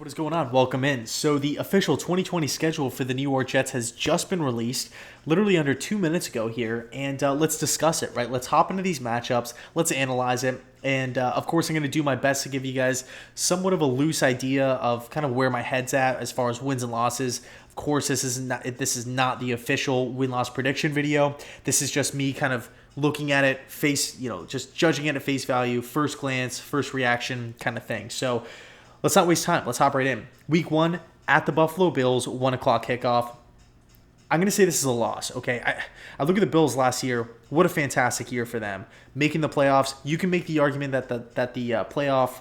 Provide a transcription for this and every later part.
What is going on? Welcome in. So the official 2020 schedule for the New York Jets has just been released literally under 2 minutes ago here, and let's discuss it, right? Let's hop into these matchups. Let's analyze it. And of course, I'm going to do my best to give you guys somewhat of a loose idea of kind of where my head's at as far as wins and losses. Of course, this is not the official win-loss prediction video. This is just me kind of looking at it just judging it at face value, first glance, first reaction kind of thing. So let's not waste time. Let's hop right in. Week 1 at the Buffalo Bills, 1 o'clock kickoff. I'm going to say this is a loss, okay? I look at the Bills last year. What a fantastic year for them. Making the playoffs. You can make the argument that the playoff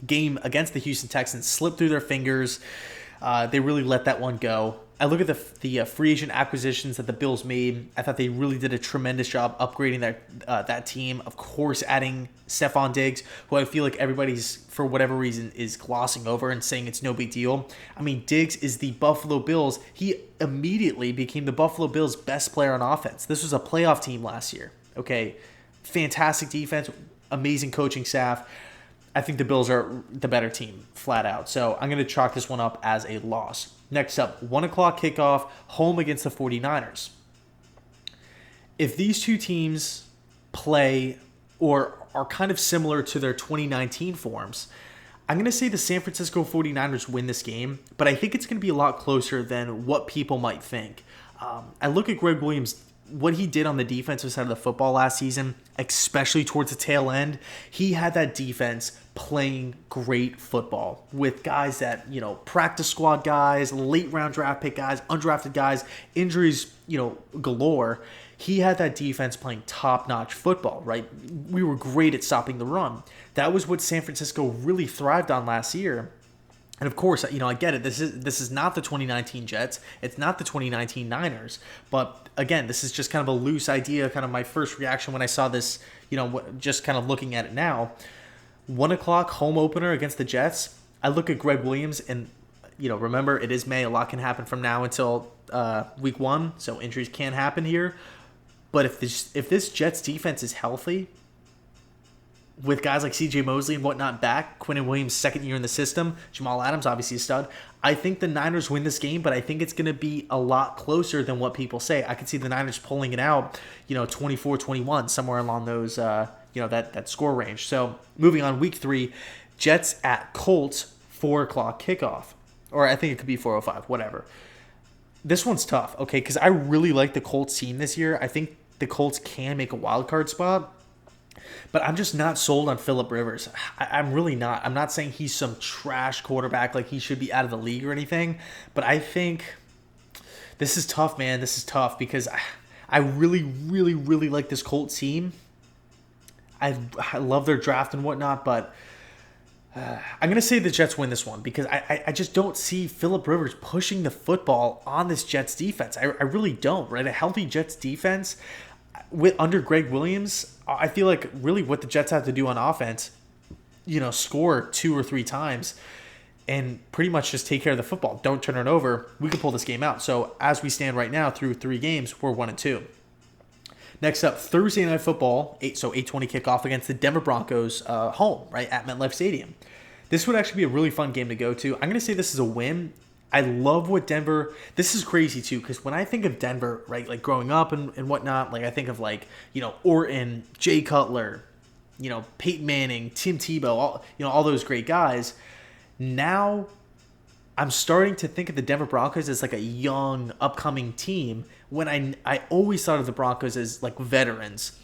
game against the Houston Texans slipped through their fingers. They really let that one go. I look at the free agent acquisitions that the Bills made. I thought they really did a tremendous job upgrading that team. Of course, adding Stephon Diggs, who I feel like everybody's, for whatever reason, is glossing over and saying it's no big deal. I mean, Diggs is the Buffalo Bills. He immediately became the Buffalo Bills' best player on offense. This was a playoff team last year. Okay, fantastic defense, amazing coaching staff. I think the Bills are the better team, flat out. So I'm going to chalk this one up as a loss. Next up, 1 o'clock kickoff, home against the 49ers. If these two teams play or are kind of similar to their 2019 forms, I'm going to say the San Francisco 49ers win this game, but I think it's going to be a lot closer than what people might think. I look at Greg Williams, what he did on the defensive side of the football last season, especially towards the tail end. He had that defense playing great football with guys that, practice squad guys, late round draft pick guys, undrafted guys, injuries, galore. He had that defense playing top-notch football, right? We were great at stopping the run. That was what San Francisco really thrived on last year. And of course, I get it. This is not the 2019 Jets. It's not the 2019 Niners. But again, this is just kind of a loose idea, kind of my first reaction when I saw this, just kind of looking at it now. 1 o'clock home opener against the Jets. I look at Greg Williams and, remember, it is May. A lot can happen from now until week 1. So injuries can happen here. But if this Jets defense is healthy, with guys like C.J. Mosley and whatnot back, Quinnen Williams' second year in the system, Jamal Adams obviously a stud, I think the Niners win this game, but I think it's going to be a lot closer than what people say. I could see the Niners pulling it out, 24-21, somewhere along those, that score range. So moving on, week 3, Jets at Colts, 4 o'clock kickoff. Or I think it could be 4:05, whatever. This one's tough, okay, because I really like the Colts team this year. I think the Colts can make a wild card spot. But I'm just not sold on Phillip Rivers. I'm really not. I'm not saying he's some trash quarterback, like he should be out of the league or anything. But I think this is tough, man. This is tough because I really, really, really like this Colts team. I love their draft and whatnot, but I'm going to say the Jets win this one because I just don't see Phillip Rivers pushing the football on this Jets defense. I really don't, right? A healthy Jets defense under Greg Williams, I feel like really what the Jets have to do on offense, score 2 or 3 times and pretty much just take care of the football. Don't turn it over. We can pull this game out. So as we stand right now through 3 games, we're 1-2. Next up, Thursday Night Football, 8:20 kickoff against the Denver Broncos home, right, at MetLife Stadium. This would actually be a really fun game to go to. I'm going to say this is a win. I love what Denver, this is crazy too, because when I think of Denver, right, like growing up and whatnot, like I think of Orton, Jay Cutler, Peyton Manning, Tim Tebow, all those great guys. Now I'm starting to think of the Denver Broncos as like a young, upcoming team when I always thought of the Broncos as like veterans,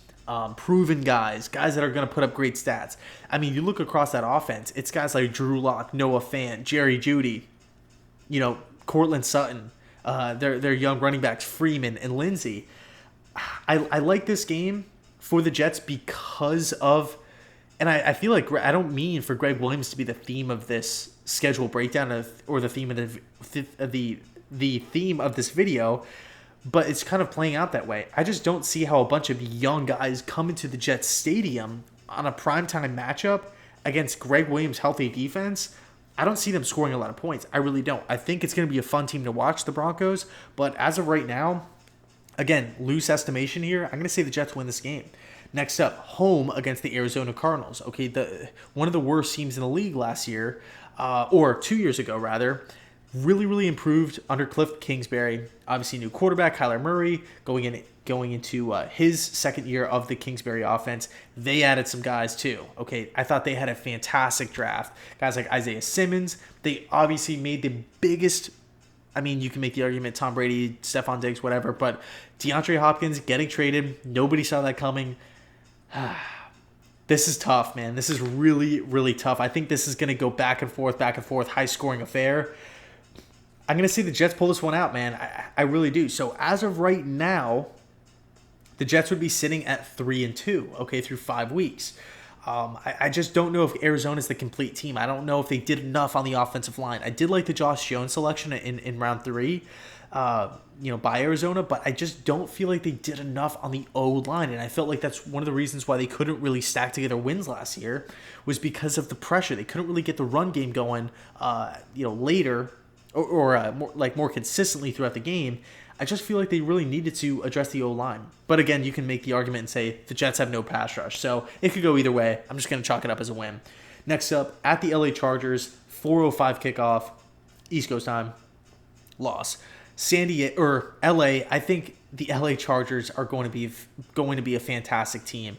proven guys that are going to put up great stats. I mean, you look across that offense, it's guys like Drew Lock, Noah Fant, Jerry Jeudy, Cortland Sutton, their young running backs, Freeman and Lindsey. I like this game for the Jets because of, and I feel like I don't mean for Greg Williams to be the theme of this schedule breakdown or the theme of the theme of this video, but it's kind of playing out that way. I just don't see how a bunch of young guys come into the Jets stadium on a primetime matchup against Greg Williams' healthy defense. I don't see them scoring a lot of points. I really don't. I think it's going to be a fun team to watch, the Broncos. But as of right now, again, loose estimation here, I'm going to say the Jets win this game. Next up, home against the Arizona Cardinals. Okay, one of the worst teams in the league last year. or 2 years ago rather, really, really improved under Cliff Kingsbury. Obviously, new quarterback Kyler Murray going into his second year of the Kingsbury offense. They added some guys too. Okay, I thought they had a fantastic draft. Guys like Isaiah Simmons. They obviously made the biggest. I mean, you can make the argument Tom Brady, Stephon Diggs, whatever, but DeAndre Hopkins getting traded. Nobody saw that coming. This is tough, man. This is really, really tough. I think this is going to go back and forth, high-scoring affair. I'm going to see the Jets pull this one out, man. I really do. So as of right now, the Jets would be sitting at 3-2, okay, through 5 weeks. I just don't know if Arizona is the complete team. I don't know if they did enough on the offensive line. I did like the Josh Jones selection in round 3, by Arizona, but I just don't feel like they did enough on the O-line. And I felt like that's one of the reasons why they couldn't really stack together wins last year, was because of the pressure. They couldn't really get the run game going, later or more consistently throughout the game. I just feel like they really needed to address the O-line. But again, you can make the argument and say the Jets have no pass rush. So it could go either way. I'm just going to chalk it up as a win. Next up, at the LA Chargers, 4:05 kickoff, East Coast time, loss. LA, I think the LA Chargers are going to be a fantastic team.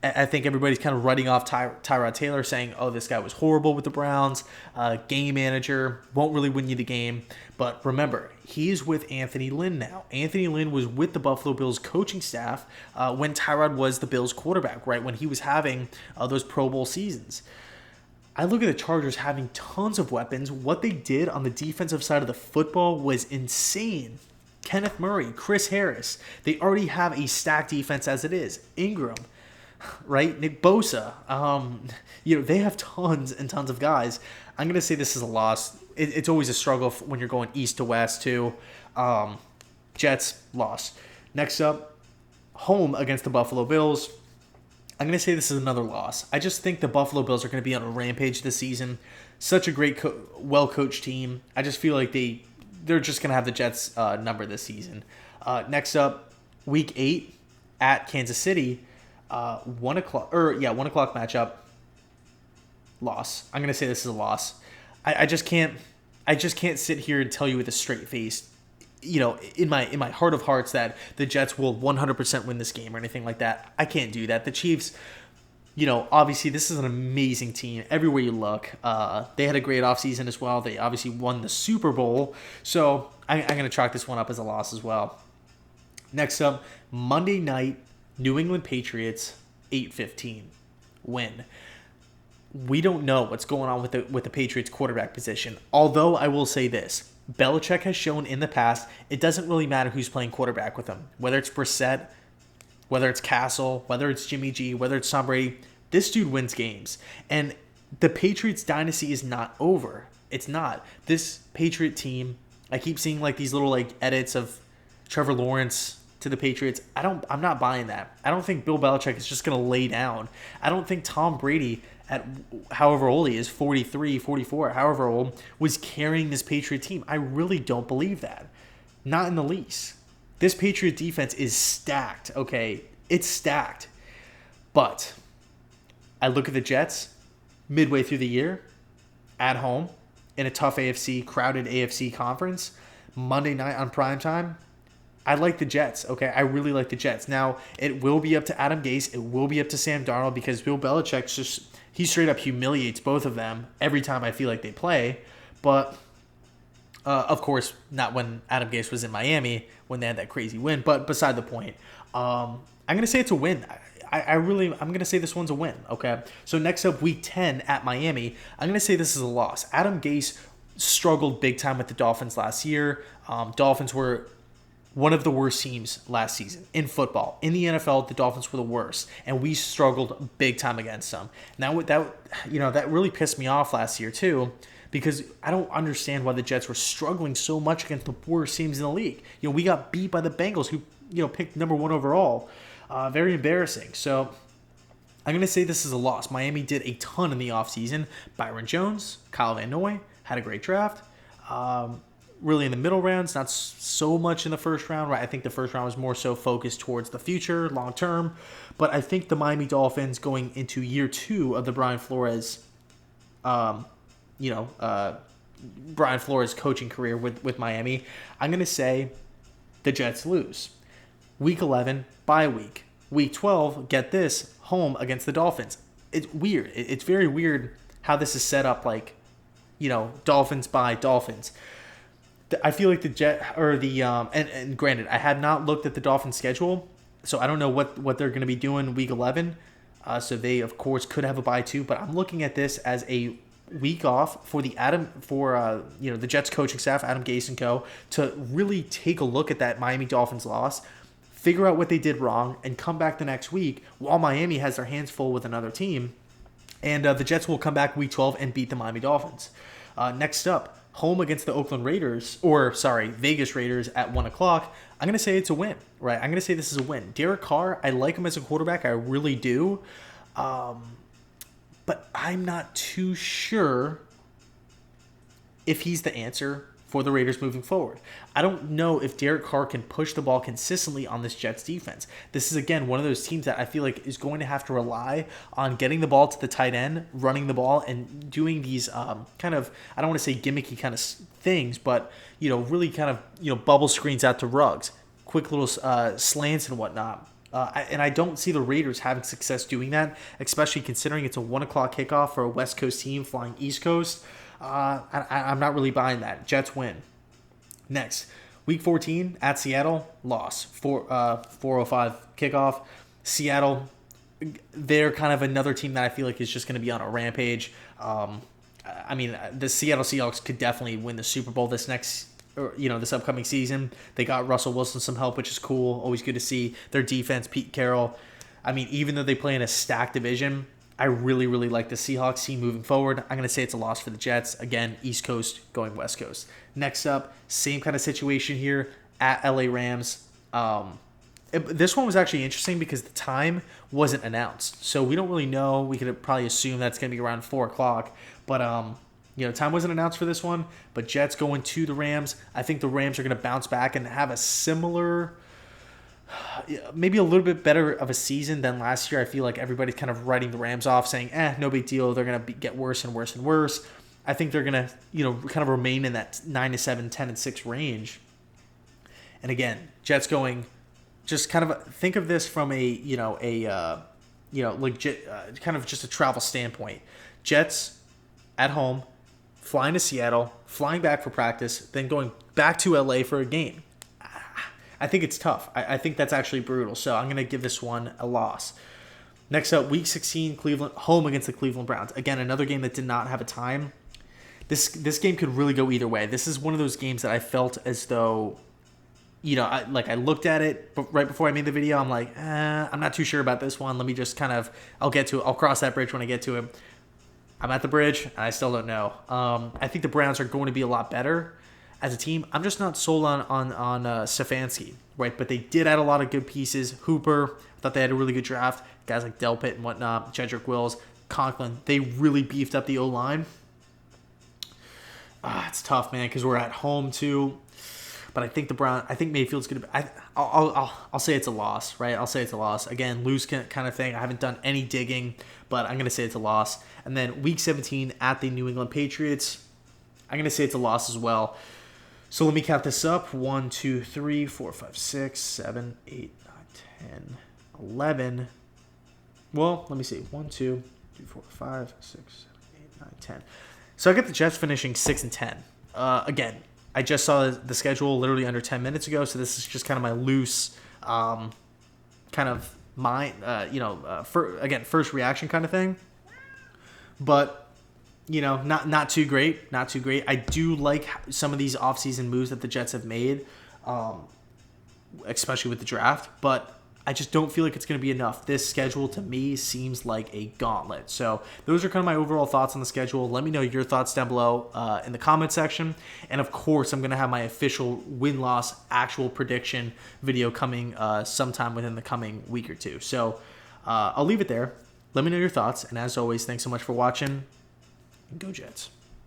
I think everybody's kind of writing off Tyrod Taylor, saying, oh, this guy was horrible with the Browns, game manager, won't really win you the game. But remember, he's with Anthony Lynn now. Anthony Lynn was with the Buffalo Bills coaching staff when Tyrod was the Bills quarterback, right, when he was having those Pro Bowl seasons. I look at the Chargers having tons of weapons. What they did on the defensive side of the football was insane. Kenneth Murray, Chris Harris, they already have a stacked defense as it is. Ingram, right? Nick Bosa. They have tons and tons of guys. I'm going to say this is a loss. It's always a struggle when you're going east to west, too. Jets, loss. Next up, home against the Buffalo Bills. I'm going to say this is another loss. I just think the Buffalo Bills are going to be on a rampage this season. Such a great, well-coached team. I just feel like they're just going to have the Jets number this season. Next up, Week 8 at Kansas City. 1 o'clock matchup, loss. I'm gonna say this is a loss. I just can't sit here and tell you with a straight face, in my heart of hearts, that the Jets will 100% win this game or anything like that. I can't do that. The Chiefs, obviously this is an amazing team everywhere you look. They had a great offseason as well. They obviously won the Super Bowl, so I'm gonna chalk this one up as a loss as well. Next up, Monday night, New England Patriots, 8-15, win. We don't know what's going on with the Patriots quarterback position. Although I will say this, Belichick has shown in the past it doesn't really matter who's playing quarterback with him. Whether it's Brissett, whether it's Castle, whether it's Jimmy G, whether it's Tom Brady, this dude wins games. And the Patriots dynasty is not over. It's not. This Patriot team, I keep seeing these little edits of Trevor Lawrence to the Patriots. I'm not buying that. I don't think Bill Belichick is just going to lay down. I don't think Tom Brady, at however old he is, 43, 44, however old, was carrying this Patriot team. I really don't believe that. Not in the least. This Patriot defense is stacked, okay? It's stacked. But I look at the Jets midway through the year, at home, in a tough crowded AFC conference, Monday night on primetime. I like the Jets, okay? I really like the Jets. Now, it will be up to Adam Gase. It will be up to Sam Darnold, because Bill Belichick he straight up humiliates both of them every time I feel like they play. But, of course, not when Adam Gase was in Miami, when they had that crazy win. But beside the point, I'm going to say it's a win. I'm going to say this one's a win, okay? So next up, Week 10 at Miami, I'm going to say this is a loss. Adam Gase struggled big time with the Dolphins last year. Dolphins were one of the worst teams last season in football. In the NFL, the Dolphins were the worst, and we struggled big time against them. Now, that really pissed me off last year too, because I don't understand why the Jets were struggling so much against the worst teams in the league. We got beat by the Bengals, who picked number 1 overall. Very embarrassing. So I'm going to say this is a loss. Miami did a ton in the offseason. Byron Jones, Kyle Van Noy had a great draft. Really in the middle rounds, not so much in the first round, right? I think the first round was more so focused towards the future, long term. But I think the Miami Dolphins, going into year 2 of the Brian Flores Brian Flores' coaching career with Miami. I'm going to say the Jets lose. Week 11, bye week. Week 12, get this, home against the Dolphins. It's weird. It's very weird how this is set up, like, Dolphins by Dolphins. I feel like and granted, I have not looked at the Dolphins schedule, so I don't know what they're going to be doing week 11. So they, of course, could have a bye too, but I'm looking at this as a week off for the Jets coaching staff, Adam Gase and co, to really take a look at that Miami Dolphins loss, figure out what they did wrong, and come back the next week while Miami has their hands full with another team. And the Jets will come back week 12 and beat the Miami Dolphins. Next up, home against the Vegas Raiders at 1 o'clock. I'm going to say it's a win, right? I'm going to say this is a win. Derek Carr, I like him as a quarterback. I really do. But I'm not too sure if he's the answer for the Raiders moving forward. I don't know if Derek Carr can push the ball consistently on this Jets defense. This is, again, one of those teams that I feel like is going to have to rely on getting the ball to the tight end, running the ball, and doing these I don't want to say gimmicky kind of things, but, really kind of, bubble screens out to Ruggs, quick little slants and whatnot. And I don't see the Raiders having success doing that, especially considering it's a 1 o'clock kickoff for a West Coast team flying East Coast. I'm not really buying that. Jets win. Next, Week 14 at Seattle, loss. 4:05 kickoff. Seattle, they're kind of another team that I feel like is just going to be on a rampage. The Seattle Seahawks could definitely win the Super Bowl this upcoming season. They got Russell Wilson some help, which is cool. Always good to see. Their defense, Pete Carroll. Even though they play in a stacked division, I really, really like the Seahawks team moving forward. I'm going to say it's a loss for the Jets. Again, East Coast going West Coast. Next up, same kind of situation here at LA Rams. This one was actually interesting because the time wasn't announced. So we don't really know. We could probably assume that's going to be around 4 o'clock. But, time wasn't announced for this one. But Jets going to the Rams. I think the Rams are going to bounce back and have a similar, maybe a little bit better of a season than last year. I feel like everybody's kind of writing the Rams off, saying, no big deal. They're going to get worse and worse and worse. I think they're going to, kind of remain in that 9-7, 10-6 range. And again, Jets going, just kind of think of this from a legit, kind of just a travel standpoint. Jets at home, flying to Seattle, flying back for practice, then going back to LA for a game. I think it's tough. I think that's actually brutal. So I'm going to give this one a loss. Next up, Week 16, Cleveland, home against the Cleveland Browns. Again, another game that did not have a time. This game could really go either way. This is one of those games that I felt as though, I looked at it right before I made the video. I'm like, I'm not too sure about this one. Let me just I'll get to it. I'll cross that bridge when I get to it. I'm at the bridge, and I still don't know. I think the Browns are going to be a lot better as a team. I'm just not sold on Stefanski, right? But they did add a lot of good pieces. Hooper, I thought they had a really good draft. Guys like Delpit and whatnot, Jedrick Wills, Conklin, they really beefed up the O-line. It's tough, man, because we're at home too. But I think Mayfield's going to be. I'll say it's a loss, right? I'll say it's a loss. Again, loose kind of thing. I haven't done any digging, but I'm going to say it's a loss. And then Week 17 at the New England Patriots, I'm going to say it's a loss as well. So let me count this up. 1, 2, 3, 4, 5, 6, 7, 8, 9, 10, 11. Well, let me see. 1, 2, 3, 4, 5, 6, 7, 8, 9, 10. So I got the Jets finishing 6-10. Again, I just saw the schedule literally under 10 minutes ago, so this is just kind of my loose, first reaction kind of thing. But, not too great, not too great. I do like some of these offseason moves that the Jets have made, especially with the draft, but I just don't feel like it's going to be enough. This schedule, to me, seems like a gauntlet. So those are kind of my overall thoughts on the schedule. Let me know your thoughts down below in the comment section. And, of course, I'm going to have my official win-loss actual prediction video coming sometime within the coming week or two. So I'll leave it there. Let me know your thoughts. And, as always, thanks so much for watching. And go Jets.